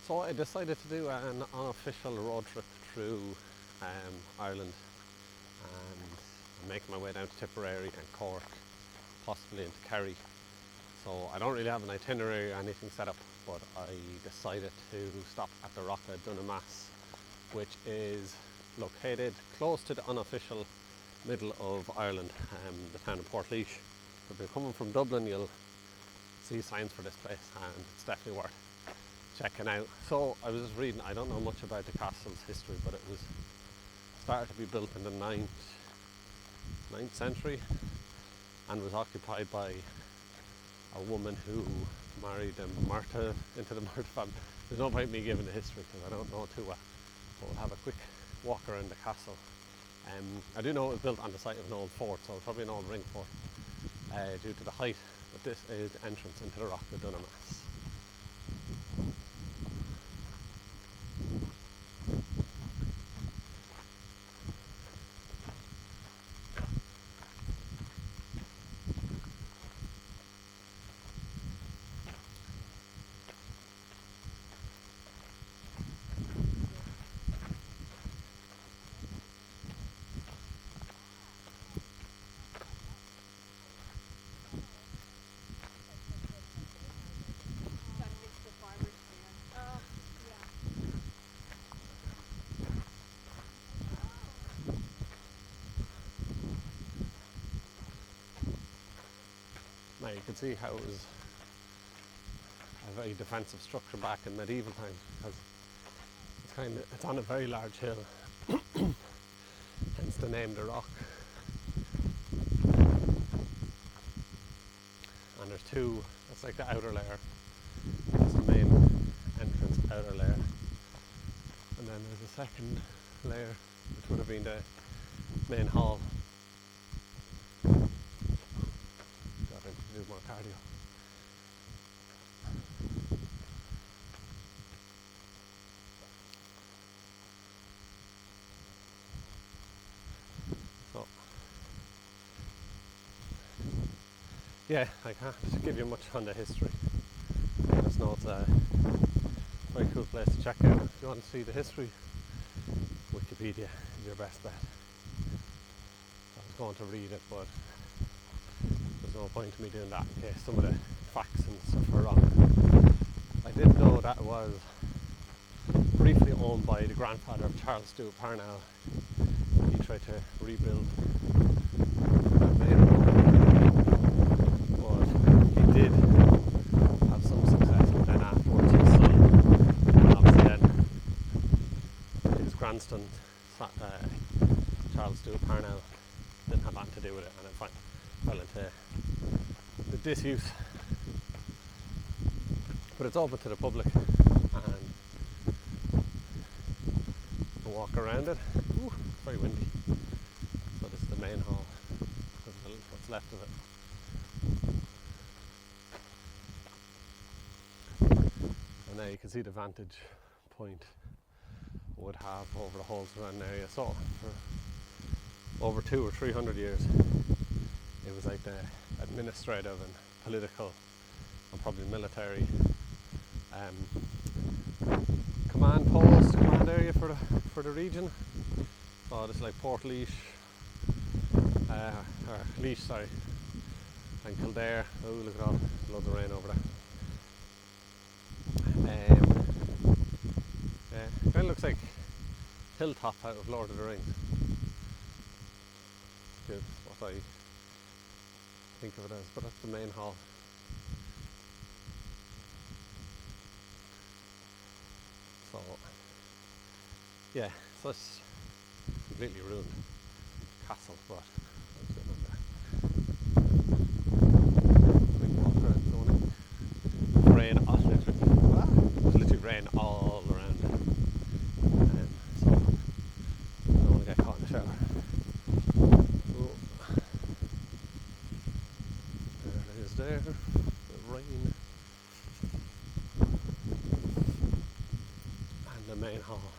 So I decided to do an unofficial road trip through Ireland, and I'm making my way down to Tipperary and Cork, possibly into Kerry. So I don't really have an itinerary or anything set up, but I decided to stop at the Rock of Dunamase, which is located close to the unofficial middle of Ireland, the town of Portlaois. So if you're coming from Dublin, you'll see signs for this place, and it's definitely worth checking out. So I was just reading, I don't know much about the castle's history, but it was started to be built in the 9th century and was occupied by a woman who married Martha into the Martha family. There's no point me giving the history because I don't know too well, but we'll have a quick walk around the castle. I do know it was built on the site of an old fort, so probably an old ring fort due to the height, but this is the entrance into the Rock of Dunamase. Now you can see how it was a very defensive structure back in medieval times, because it's on a very large hill, hence the name the rock. And there's two, that's like the outer layer, that's the main entrance outer layer, and then there's a second layer which would have been the main hall. Do more cardio. So, yeah, I can't give you much on the history. I just know it's a very cool place to check out. If you want to see the history, Wikipedia is your best bet. I was going to read it, but there's no point in me doing that in case some of the facts and stuff are wrong. I did know that it was briefly owned by the grandfather of Charles Stewart Parnell. He tried to rebuild that main road, but he did have some success, and then afterwards his son, and obviously then his grandson, Charles Stewart Parnell, didn't have anything to do with it, and it fell into the disuse. But it's open to the public, and you can walk around it. Ooh, very windy. So this is the main hall, what's left of it. And now you can see the vantage point it would have over the whole surrounding area. So for over 200 or 300 years it was like the administrative and political and probably military command area for the region. So this is like Portlaois, or Laois, sorry, and Kildare. Oh, look at all, loads of rain over there. Yeah, kind of looks like Hilltop out of Lord of the Rings. Good, what I think of it as, but that's the main hall. So, yeah, so it's completely ruined castle, but I'm sitting on there. Big walk around, going rain, there's literally rain all around it. So, I don't want to get caught in the shower. There, the rain, and the main hall.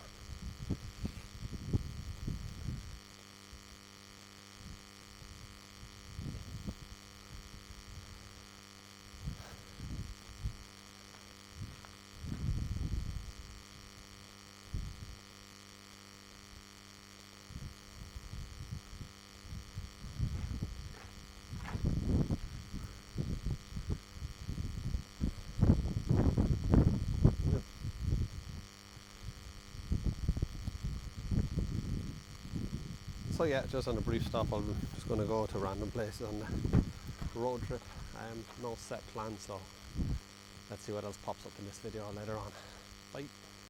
So yeah, just on a brief stop, I'm just going to go to random places on the road trip. No set plan, so let's see what else pops up in this video later on. Bye.